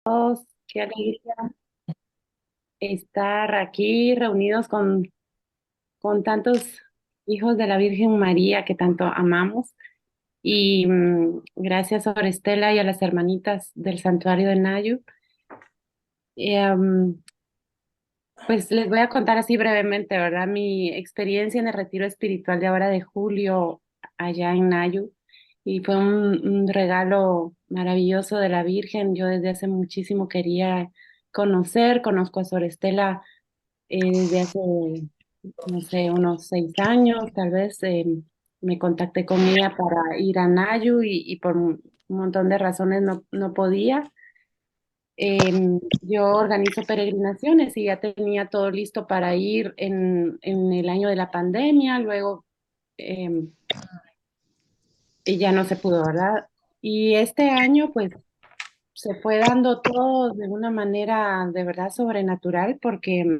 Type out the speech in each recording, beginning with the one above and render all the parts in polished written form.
Todos, qué alegría estar aquí reunidos con tantos hijos de la Virgen María que tanto amamos. Y gracias a Estela y a las hermanitas del Santuario de Nayu. Y, pues les voy a contar así brevemente, ¿verdad? Mi experiencia en el retiro espiritual de ahora de julio allá en Nayu. Y fue un regalo maravilloso de la Virgen. Yo desde hace muchísimo quería conozco a Sor Estela desde hace, no sé, unos 6 años, tal vez. Me contacté con ella para ir a Nayu y por un montón de razones no podía. Yo organizo peregrinaciones y ya tenía todo listo para ir en el año de la pandemia, luego em, y ya no se pudo, ¿verdad? Y este año, pues, se fue dando todo de una manera de verdad sobrenatural porque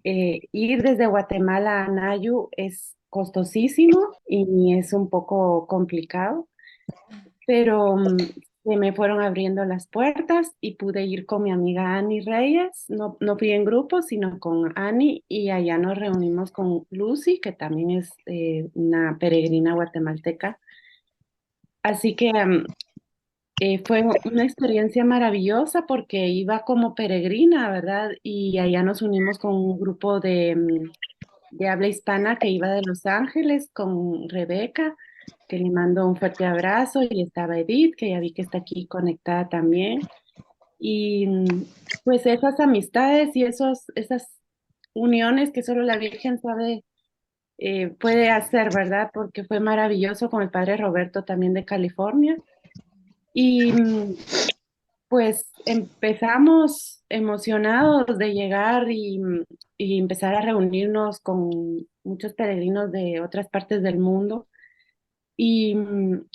ir desde Guatemala a Nayu es costosísimo y es un poco complicado, pero se me fueron abriendo las puertas y pude ir con mi amiga Ani Reyes. No fui en grupo, sino con Ani, y allá nos reunimos con Lucy, que también es una peregrina guatemalteca. Así que fue una experiencia maravillosa porque iba como peregrina, ¿verdad? Y allá nos unimos con un grupo de habla hispana que iba de Los Ángeles con Rebeca, que le mando un fuerte abrazo, y estaba Edith, que ya vi que está aquí conectada también. Y pues esas amistades y esas uniones que solo la Virgen sabe, puede hacer, ¿verdad? Porque fue maravilloso con el padre Roberto también de California. Y pues empezamos emocionados de llegar y empezar a reunirnos con muchos peregrinos de otras partes del mundo. Y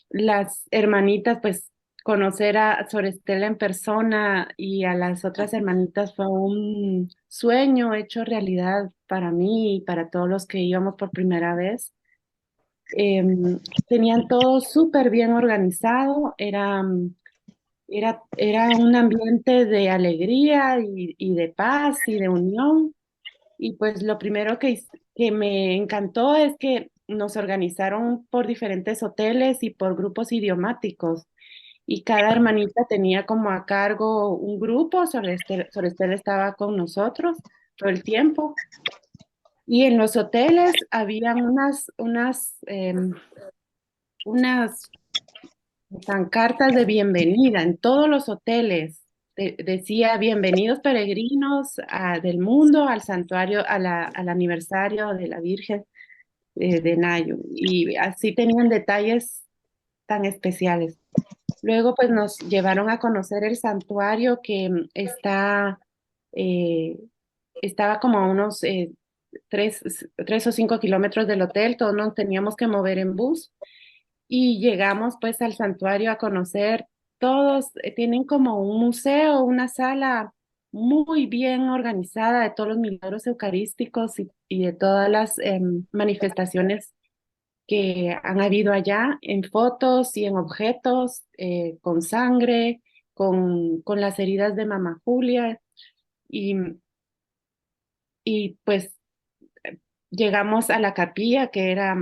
las hermanitas, pues conocer a Sor Estela en persona y a las otras hermanitas fue un sueño hecho realidad para mí y para todos los que íbamos por primera vez. Tenían todo súper bien organizado, era un ambiente de alegría y de paz y de unión. Y pues lo primero que me encantó es que nos organizaron por diferentes hoteles y por grupos idiomáticos. Y cada hermanita tenía como a cargo un grupo. Sor Estela estaba con nosotros todo el tiempo. Y en los hoteles habían unas pancartas de bienvenida en todos los hoteles. Decía: bienvenidos peregrinos del mundo al santuario, al aniversario de la Virgen de Nayo. Y así tenían detalles tan especiales. Luego pues nos llevaron a conocer el santuario que eh, estaba como a unos 3 o 5 kilómetros del hotel. Todos nos teníamos que mover en bus. Y llegamos pues al santuario a conocer. Todos tienen como un museo, una sala muy bien organizada de todos los milagros eucarísticos y de todas las manifestaciones que han habido allá, en fotos y en objetos, con sangre, con las heridas de Mamá Julia. Y, y pues llegamos a la capilla, que era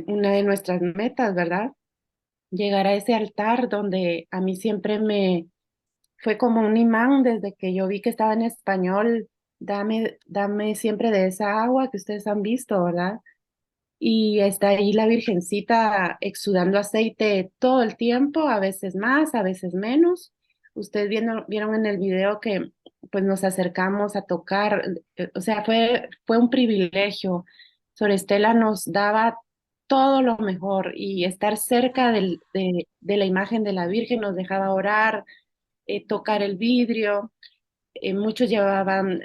una de nuestras metas, ¿verdad? Llegar a ese altar donde a mí siempre me fue como un imán desde que yo vi que estaba en español: dame siempre de esa agua que ustedes han visto, ¿verdad? Y está ahí la Virgencita exudando aceite todo el tiempo, a veces más, a veces menos. Ustedes vieron en el video que pues nos acercamos a tocar, o sea, fue un privilegio. Sor Estela nos daba todo lo mejor, y estar cerca de la imagen de la Virgen nos dejaba orar, tocar el vidrio. Muchos llevaban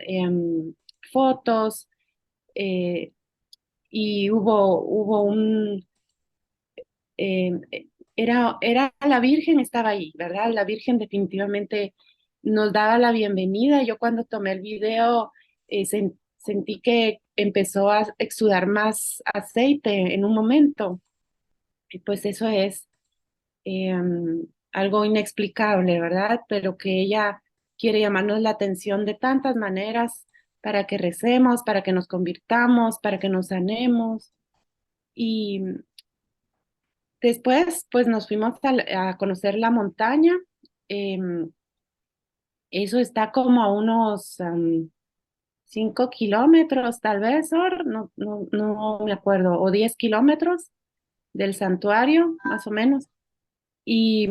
fotos. eh, y hubo eh, era la Virgen, estaba ahí, ¿verdad? La Virgen definitivamente nos daba la bienvenida. Yo cuando tomé el video sentí que empezó a exudar más aceite en un momento. Y pues eso es. algo inexplicable, ¿verdad? Pero que ella quiere llamarnos la atención de tantas maneras para que recemos, para que nos convirtamos, para que nos sanemos. Y después, pues nos fuimos a conocer la montaña. Em, Eso está como a unos 5 kilómetros, tal vez, no me acuerdo, o 10 kilómetros del santuario, más o menos. Y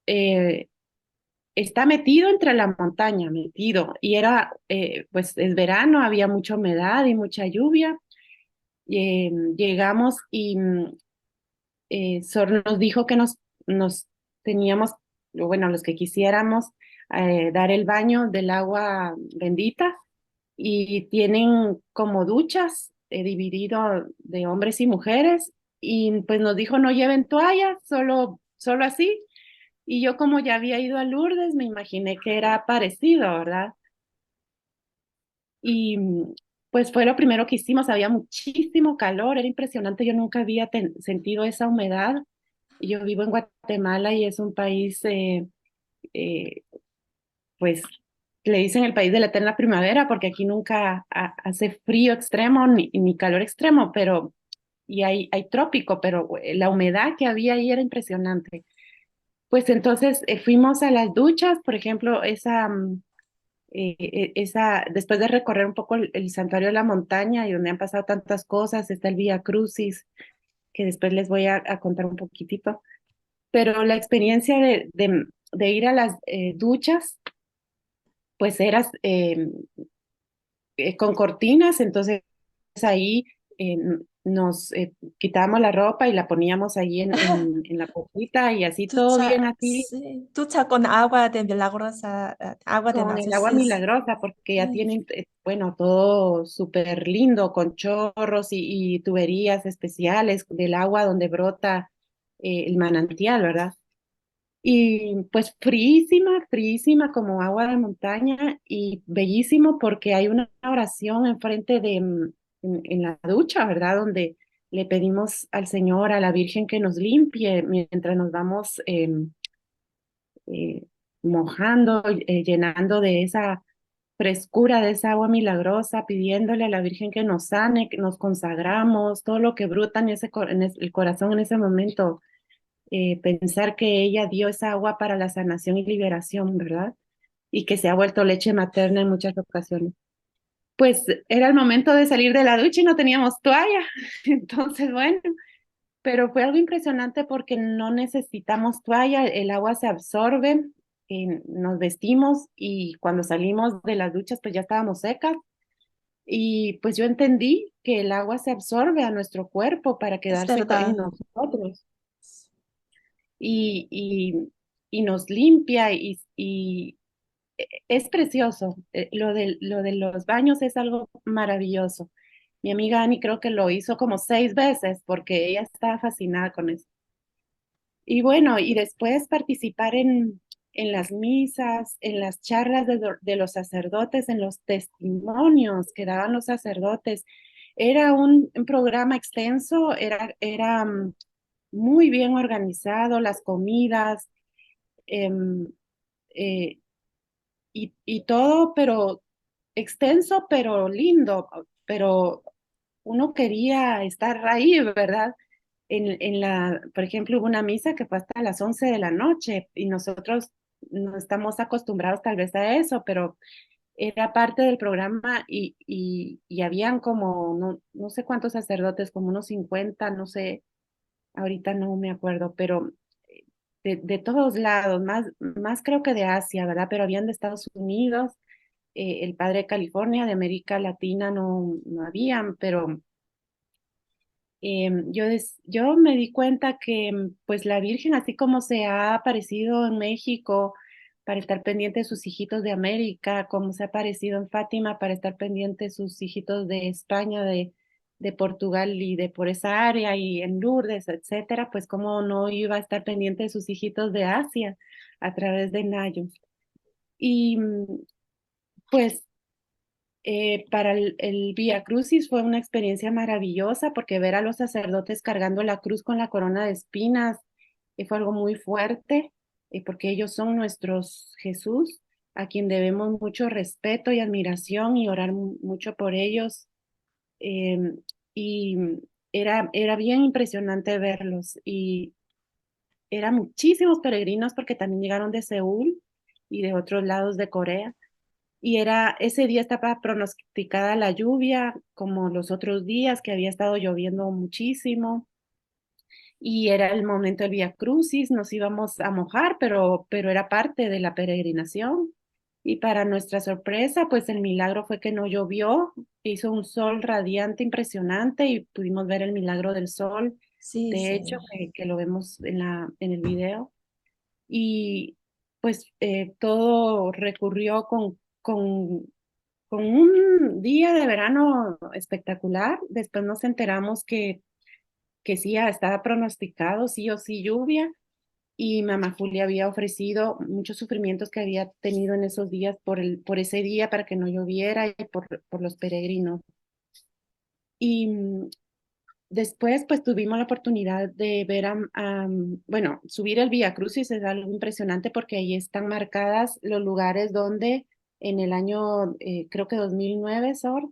eh, está metido entre la montaña, metido. Y era, pues es verano, había mucha humedad y mucha lluvia. Llegamos y Sor nos dijo que nos teníamos, o bueno, los que quisiéramos, dar el baño del agua bendita y tienen como duchas dividido de hombres y mujeres y pues nos dijo no lleven toallas, solo así. Y yo como ya había ido a Lourdes, me imaginé que era parecido, ¿verdad? Y pues fue lo primero que hicimos, había muchísimo calor, era impresionante, yo nunca había sentido esa humedad. Yo vivo en Guatemala y es un país, eh, pues le dicen el país de la eterna primavera porque aquí nunca hace frío extremo ni calor extremo, pero y hay trópico, pero la humedad que había ahí era impresionante. Pues entonces fuimos a las duchas, por ejemplo, después de recorrer un poco el santuario de la montaña y donde han pasado tantas cosas, está el Vía Crucis, que después les voy a contar un poquitito, pero la experiencia de ir a las duchas, pues era con cortinas, entonces ahí eh, nos quitábamos la ropa y la poníamos ahí en la poquita y así todo Ducha, bien así sí, ducha con agua de milagrosa, agua de con el magia, agua sí, sí. milagrosa porque ya Ay, tienen, bueno, todo súper lindo con chorros y tuberías especiales del agua donde brota el manantial, ¿verdad? Y pues fríísima, fríísima como agua de montaña y bellísimo porque hay una oración enfrente en la ducha, ¿verdad? Donde le pedimos al Señor, a la Virgen que nos limpie mientras nos vamos eh, mojando, llenando de esa frescura, de esa agua milagrosa, pidiéndole a la Virgen que nos sane, que nos consagramos, todo lo que bruta en el corazón en ese momento, pensar que ella dio esa agua para la sanación y liberación, ¿verdad? Y que se ha vuelto leche materna en muchas ocasiones. Pues era el momento de salir de la ducha y no teníamos toalla. Entonces, bueno, pero fue algo impresionante porque no necesitamos toalla, el agua se absorbe, nos vestimos y cuando salimos de las duchas pues ya estábamos secas y pues yo entendí que el agua se absorbe a nuestro cuerpo para es quedarse en verdad. nosotros y, y, y nos limpia y es precioso. Lo de los baños es algo maravilloso. Mi amiga Ani creo que lo hizo como 6 veces porque ella estaba fascinada con eso. Y bueno, y después participar en las misas, en las charlas de los sacerdotes, en los testimonios que daban los sacerdotes. Era un programa extenso, era muy bien organizado, las comidas, em, eh, y todo, pero extenso, pero lindo, pero uno quería estar ahí, ¿verdad? Por ejemplo, hubo una misa que fue hasta las 11 de la noche y nosotros no estamos acostumbrados tal vez a eso, pero era parte del programa y habían como, no sé cuántos sacerdotes, como unos 50, no sé, ahorita no me acuerdo, pero de todos lados, más creo que de Asia, ¿verdad? Pero habían de Estados Unidos, el padre de California, de América Latina no habían, pero yo me di cuenta que pues la Virgen, así como se ha aparecido en México para estar pendiente de sus hijitos de América, como se ha aparecido en Fátima para estar pendiente de sus hijitos de España, de Portugal y de por esa área y en Lourdes, etcétera, pues cómo no iba a estar pendiente de sus hijitos de Asia a través de Nayo. Y pues para el Vía Crucis fue una experiencia maravillosa porque ver a los sacerdotes cargando la cruz con la corona de espinas fue algo muy fuerte, porque ellos son nuestros Jesús, a quien debemos mucho respeto y admiración y orar mucho por ellos. em, y era bien impresionante verlos y eran muchísimos peregrinos porque también llegaron de Seúl y de otros lados de Corea. Y ese día estaba pronosticada la lluvia, como los otros días que había estado lloviendo muchísimo. Y era el momento del Vía Crucis, nos íbamos a mojar, pero era parte de la peregrinación. Y para nuestra sorpresa, pues el milagro fue que no llovió, hizo un sol radiante impresionante y pudimos ver el milagro del sol, Sí, de sí. hecho, que lo vemos en el video. Y pues todo recurrió con un día de verano espectacular. Después nos enteramos que sí estaba pronosticado sí o sí lluvia y mamá Julia había ofrecido muchos sufrimientos que había tenido en esos días por ese día para que no lloviera y por los peregrinos. Y después pues tuvimos la oportunidad de ver bueno, subir el Vía Crucis es algo impresionante porque ahí están marcadas los lugares donde en el año, creo que 2009, Sor,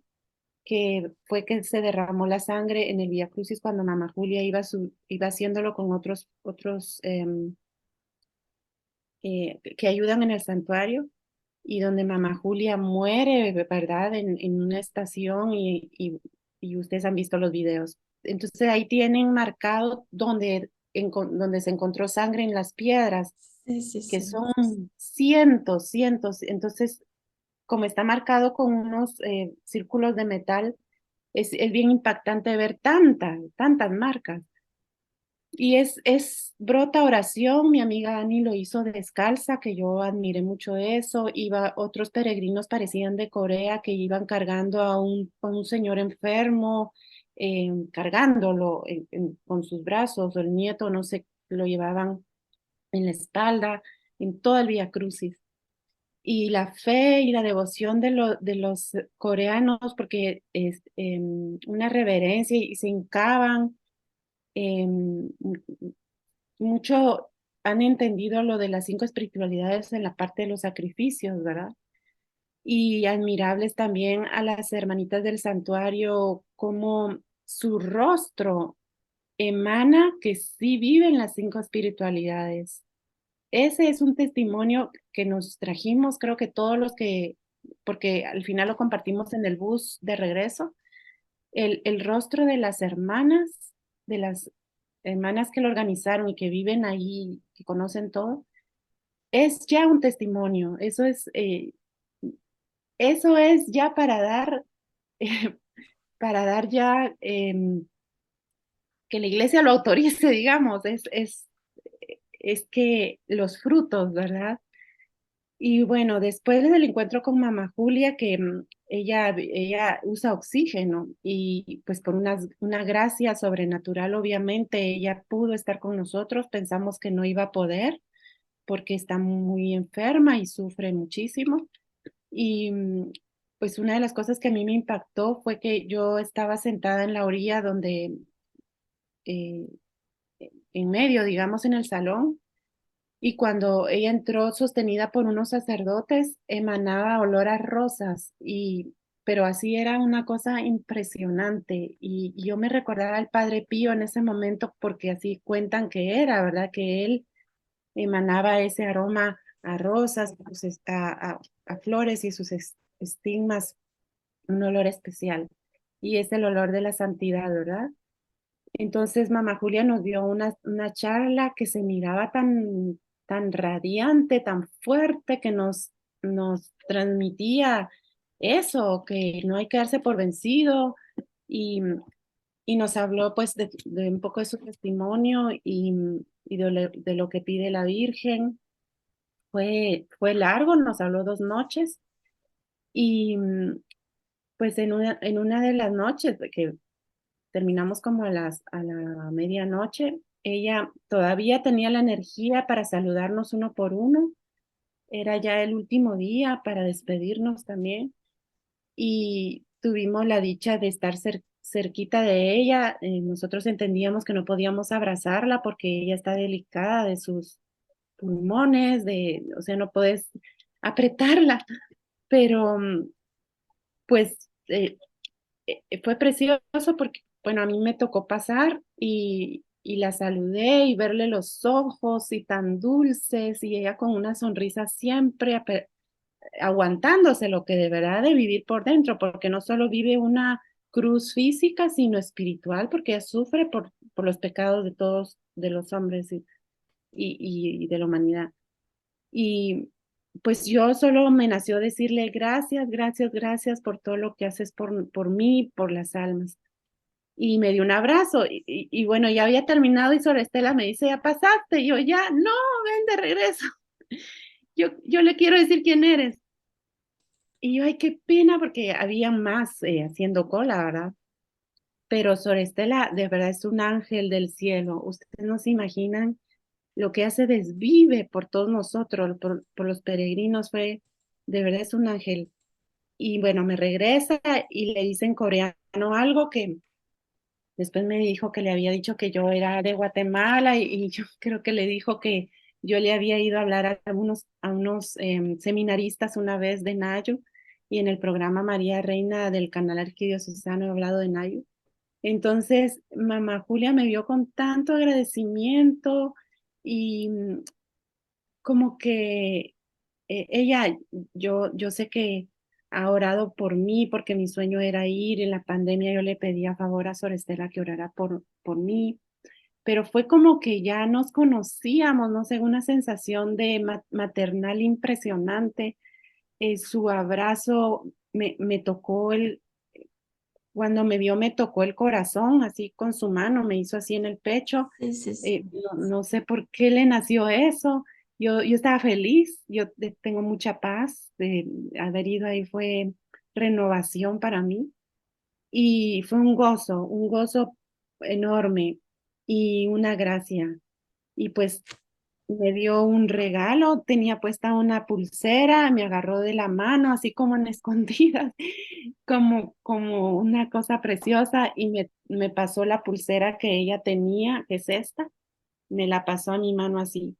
que fue que se derramó la sangre en el Vía Crucis cuando Mamá Julia iba haciéndolo con otros que ayudan en el santuario y donde Mamá Julia muere, ¿verdad? En una estación y ustedes han visto los videos. Entonces ahí tienen marcado donde se encontró sangre en las piedras, Sí, sí, que sí. son cientos, cientos. Entonces, como está marcado con unos círculos de metal, es bien impactante ver tantas marcas. Y brota oración, mi amiga Dani lo hizo descalza, que yo admiré mucho eso. Otros peregrinos parecían de Corea que iban cargando a un señor enfermo, cargándolo con sus brazos, o el nieto, no sé, lo llevaban en la espalda, en todo el Vía Crucis. Y la fe y la devoción de los coreanos, porque es una reverencia y se hincaban. em, Mucho han entendido lo de las 5 espiritualidades en la parte de los sacrificios, ¿verdad? Y admirables también a las hermanitas del santuario, como su rostro emana que sí viven las 5 espiritualidades. Ese es un testimonio que nos trajimos, creo que todos porque al final lo compartimos en el bus de regreso, el rostro de las hermanas que lo organizaron y que viven ahí, que conocen todo, es ya un testimonio. Eso es ya para dar ya que la iglesia lo autorice, digamos, es que los frutos, ¿verdad? Y bueno, después del encuentro con Mamá Julia, que ella usa oxígeno y pues por una gracia sobrenatural, obviamente, ella pudo estar con nosotros. Pensamos que no iba a poder porque está muy enferma y sufre muchísimo. Y pues una de las cosas que a mí me impactó fue que yo estaba sentada en la orilla eh, en medio, digamos, en el salón y cuando ella entró sostenida por unos sacerdotes, emanaba olor a rosas, pero así era una cosa impresionante. Y yo me recordaba al Padre Pío en ese momento porque así cuentan que era, ¿verdad? Que él emanaba ese aroma a rosas, pues, a flores y sus estigmas, un olor especial. Y es el olor de la santidad, ¿verdad? Entonces, Mamá Julia nos dio una charla que se miraba tan radiante, tan fuerte, que nos transmitía eso, que no hay que darse por vencido y, y nos habló pues de un poco de su testimonio y de lo que pide la Virgen. Fue largo, nos habló 2 noches y pues en una de las noches, que terminamos como a la medianoche. Ella todavía tenía la energía para saludarnos uno por uno. Era ya el último día para despedirnos también. Y tuvimos la dicha de estar cerquita de ella. Nosotros entendíamos que no podíamos abrazarla porque ella está delicada de sus pulmones, o sea, no puedes apretarla, pero pues fue precioso porque, bueno, a mí me tocó pasar y la saludé y verle los ojos y tan dulces y ella con una sonrisa siempre aguantándose lo que deberá de vivir por dentro, porque no solo vive una cruz física, sino espiritual, porque ella sufre por los pecados de todos, de los hombres y de la humanidad. Y pues yo solo me nació decirle gracias, gracias, gracias por todo lo que haces por mí, por las almas. Y me dio un abrazo y bueno, ya había terminado y Sor Estela me dice, ya pasaste. Y yo ya, no, ven de regreso. Yo le quiero decir quién eres. Y yo, ay, qué pena porque había más haciendo cola, ¿verdad? Pero Sor Estela de verdad es un ángel del cielo. Ustedes no se imaginan lo que hace desvive por todos nosotros, por los peregrinos, fue, de verdad es un ángel. Y bueno, me regresa y le dice en coreano algo que después me dijo que le había dicho que yo era de Guatemala y yo creo que le dijo que yo le había ido a hablar a unos seminaristas una vez de Nayo y en el programa María Reina del canal arquidiocesano he hablado de Nayo. Entonces, mamá Julia me vio con tanto agradecimiento y como que ella, yo sé que ha orado por mí porque mi sueño era ir. En la pandemia yo le pedí a favor a Sor Estela que orara por mí, pero fue como que ya nos conocíamos, no sé, una sensación de maternal impresionante. Su abrazo me tocó cuando me vio me tocó el corazón, así con su mano, me hizo así en el pecho. Sí, sí, sí. No sé por qué le nació eso. Yo estaba feliz, tengo mucha paz. De haber ido ahí fue renovación para mí y fue un gozo enorme y una gracia. Y pues me dio un regalo, tenía puesta una pulsera, me agarró de la mano, así como en escondidas, como una cosa preciosa, y me pasó la pulsera que ella tenía, que es esta, me la pasó a mi mano así,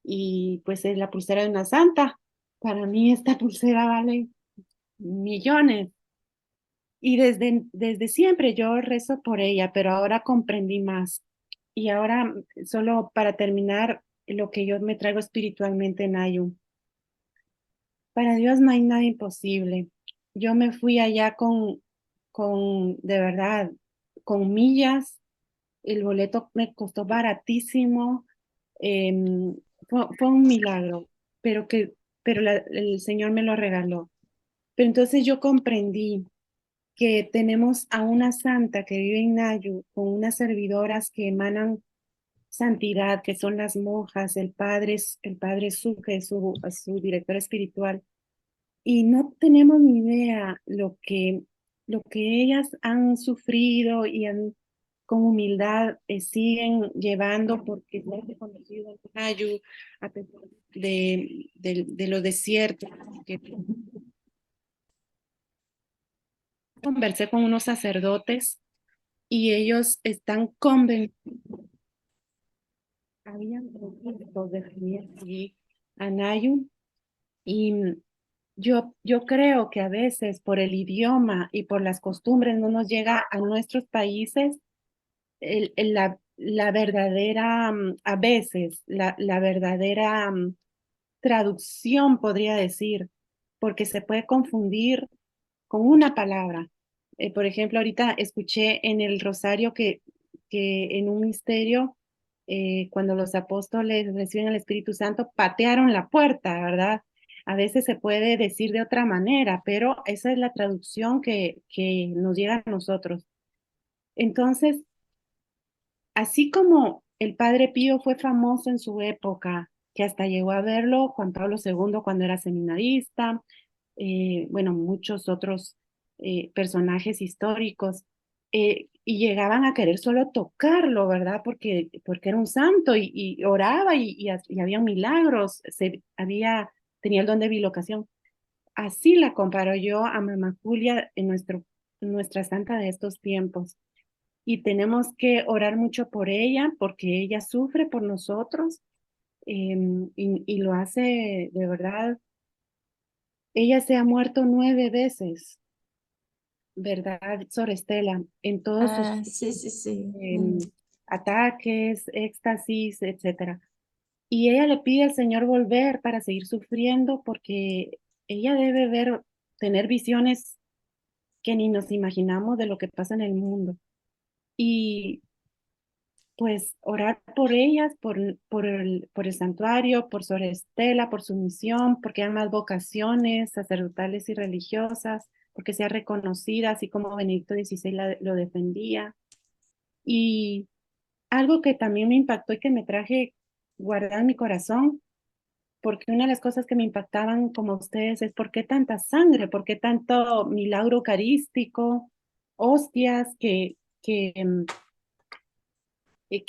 y pues es la pulsera de una santa. Para mí esta pulsera vale millones. Y desde siempre yo rezo por ella, pero ahora comprendí más. Y ahora, solo para terminar, lo que yo me traigo espiritualmente en Ayu. Para Dios no hay nada imposible. Yo me fui allá de verdad, con millas. El boleto me costó baratísimo. Fue un milagro, pero el Señor me lo regaló. Pero entonces yo comprendí que tenemos a una santa que vive en Nayu, con unas servidoras que emanan santidad, que son las monjas, el padre Suge, su director espiritual, y no tenemos ni idea lo que ellas han sufrido y con humildad siguen llevando porque se han reconocido en Nayu a pesar de los desiertos. Que conversé con unos sacerdotes y ellos están convencidos, habían propuesto de venir allí a Nayu y yo creo que a veces por el idioma y por las costumbres no nos llega a nuestros países la verdadera, a veces, la verdadera traducción, podría decir, porque se puede confundir con una palabra. Por ejemplo, ahorita escuché en el rosario que en un misterio, cuando los apóstoles reciben el Espíritu Santo, patearon la puerta, ¿verdad? A veces se puede decir de otra manera, pero esa es la traducción que nos llega a nosotros. Entonces, así como el Padre Pío fue famoso en su época, que hasta llegó a verlo Juan Pablo II cuando era seminarista, bueno, muchos otros personajes históricos, y llegaban a querer solo tocarlo, ¿verdad? Porque era un santo y oraba y había milagros, tenía el don de bilocación. Así la comparo yo a Mamá Julia en nuestro nuestra santa de estos tiempos. Y tenemos que orar mucho por ella, porque ella sufre por nosotros, y lo hace de verdad. Ella se ha muerto 9 veces, ¿verdad, Sor Estela? En todos sus Ah, sí, sí, sí. ataques, éxtasis, etcétera. Y ella le pide al Señor volver para seguir sufriendo porque ella debe tener visiones que ni nos imaginamos de lo que pasa en el mundo. Y pues orar por ellas, por el santuario, por Sor Estela, por su misión, porque hay más vocaciones sacerdotales y religiosas, porque sea reconocida, así como Benedicto XVI lo defendía. Y algo que también me impactó y que me traje guardado en mi corazón, porque una de las cosas que me impactaban como ustedes es por qué tanta sangre, por qué tanto milagro eucarístico, hostias que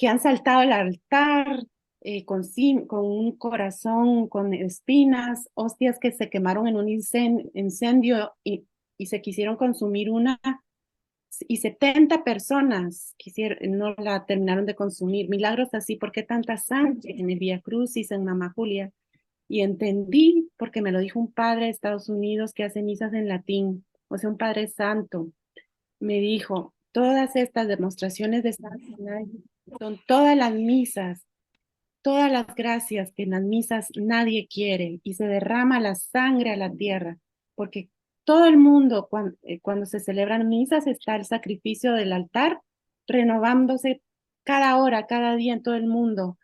han saltado al altar con un corazón con espinas, hostias que se quemaron en un incendio y se quisieron consumir una y 70 personas no la terminaron de consumir. Milagros así, ¿por qué tanta sangre en el Vía Crucis, en Mamá Julia? Y entendí, porque me lo dijo un padre de Estados Unidos que hace misas en latín, o sea, un padre santo, me dijo, todas estas demostraciones de santidad son todas las misas, todas las gracias que en las misas nadie quiere y se derrama la sangre a la tierra, porque todo el mundo cuando se celebran misas está el sacrificio del altar renovándose cada hora, cada día en todo el mundo.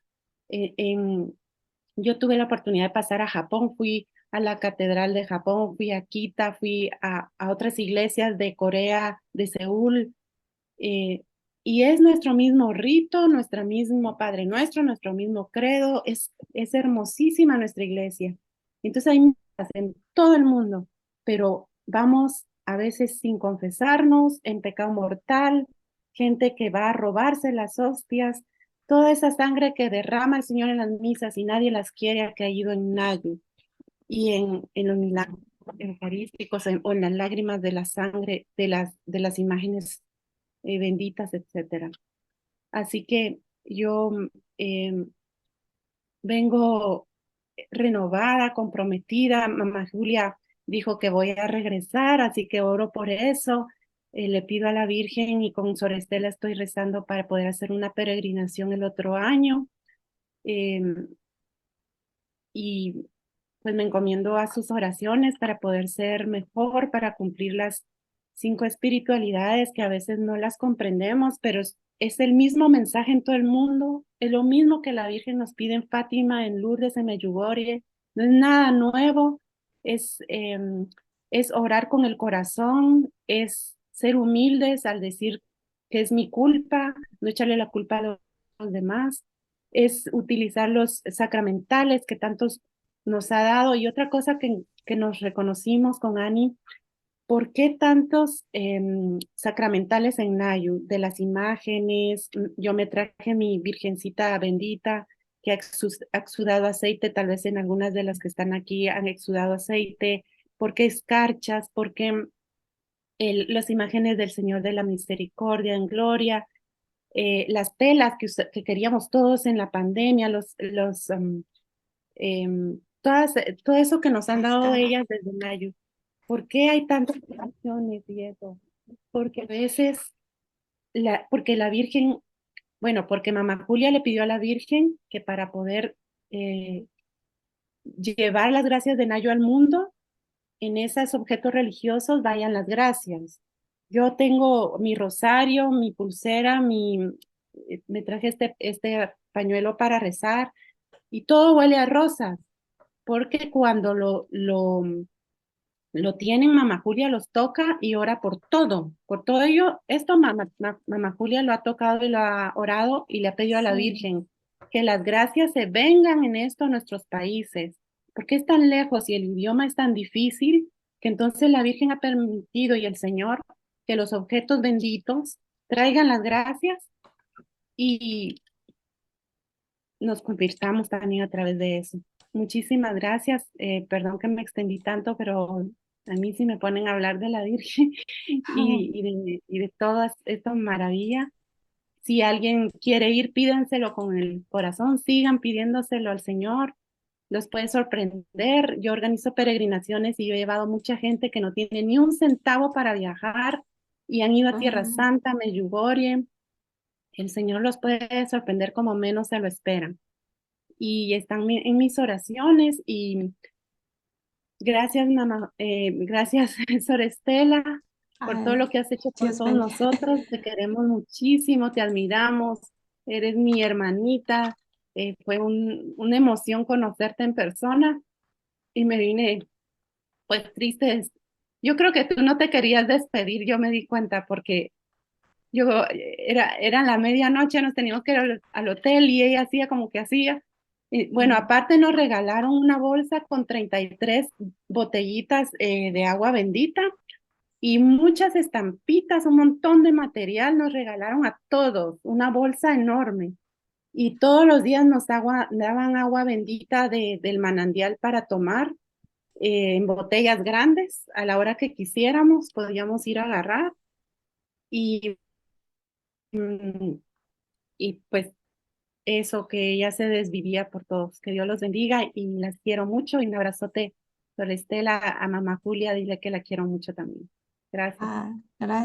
Yo tuve la oportunidad de pasar a Japón, fui a la Catedral de Japón, fui a Kita, fui a otras iglesias de Corea, de Seúl, eh, y es nuestro mismo rito, nuestro mismo Padre Nuestro, nuestro mismo credo, es hermosísima nuestra iglesia. Entonces hay misas en todo el mundo, pero vamos a veces sin confesarnos, en pecado mortal, gente que va a robarse las hostias, toda esa sangre que derrama el Señor en las misas y nadie las quiere ha caído en nadie. Y en los milagros eucarísticos o en las lágrimas de la sangre de las imágenes benditas, etcétera. Así que yo eh, vengo renovada, comprometida. Mamá Julia dijo que voy a regresar, así que oro por eso. Le pido a la Virgen y con Sor Estela estoy rezando para poder hacer una peregrinación el otro año. Eh, y pues me encomiendo a sus oraciones para poder ser mejor, para cumplir las 5 espiritualidades que a veces no las comprendemos, pero es el mismo mensaje en todo el mundo, es lo mismo que la Virgen nos pide en Fátima, en Lourdes, en Medjugorje, no es nada nuevo, es, eh, es orar con el corazón, es ser humildes al decir que es mi culpa, no echarle la culpa a los demás, es utilizar los sacramentales que tantos nos ha dado. Y otra cosa que nos reconocimos con Ani, ¿por qué tantos sacramentales en Nayu? De las imágenes, yo me traje mi virgencita bendita que ha exudado aceite, tal vez en algunas de las que están aquí han exudado aceite, ¿por qué escarchas? ¿Por qué las imágenes del Señor de la Misericordia en gloria? Las telas que queríamos todos en la pandemia, todo eso que nos han dado Máscara. ellas desde mayo. ¿Por qué hay tantas canciones y eso? Porque a veces, porque la Virgen, bueno, porque Mamá Julia le pidió a la Virgen que para poder eh, llevar las gracias de Nayo al mundo, en esos objetos religiosos vayan las gracias. Yo tengo mi rosario, mi pulsera, me traje este pañuelo para rezar y todo huele a rosas, porque cuando lo tienen, Mamá Julia los toca y ora por todo ello. Esto Mamá Julia lo ha tocado y lo ha orado y le ha pedido a la Sí. Virgen que las gracias se vengan en esto a nuestros países, porque es tan lejos y el idioma es tan difícil que entonces la Virgen ha permitido y el Señor que los objetos benditos traigan las gracias y nos convirtamos también a través de eso. Muchísimas gracias. Perdón que me extendí tanto, pero A mí sí me ponen a hablar de la Virgen y de todas estas maravillas. Si alguien quiere ir, pídanselo con el corazón, sigan pidiéndoselo al Señor, los puede sorprender. Yo organizo peregrinaciones y yo he llevado mucha gente que no tiene ni un centavo para viajar y han ido a Tierra Ujú. Santa, Medjugorje. El Señor los puede sorprender como menos se lo esperan. Y están en mis oraciones y gracias, mamá, gracias, Sor Estela, por todo Ay, lo que has hecho por Dios todos bendiga. nosotros. Te queremos muchísimo, te admiramos, eres mi hermanita. Fue una emoción conocerte en persona y me vine pues triste. Yo creo que tú no te querías despedir, yo me di cuenta porque era la medianoche, nos teníamos que ir al hotel y ella hacía como que hacía. Y, bueno, Mm. aparte nos regalaron una bolsa con 33 botellitas de agua bendita y muchas estampitas, un montón de material nos regalaron a todos, una bolsa enorme. Y todos los días daban agua bendita del manantial para tomar en botellas grandes. A la hora que quisiéramos, podíamos ir a agarrar. Y, mm, y pues eso, que ella se desvivía por todos. Que Dios los bendiga y las quiero mucho. Y un abrazote, Sor Estela, a mamá Julia, dile que la quiero mucho también. Gracias. Ah, gracias.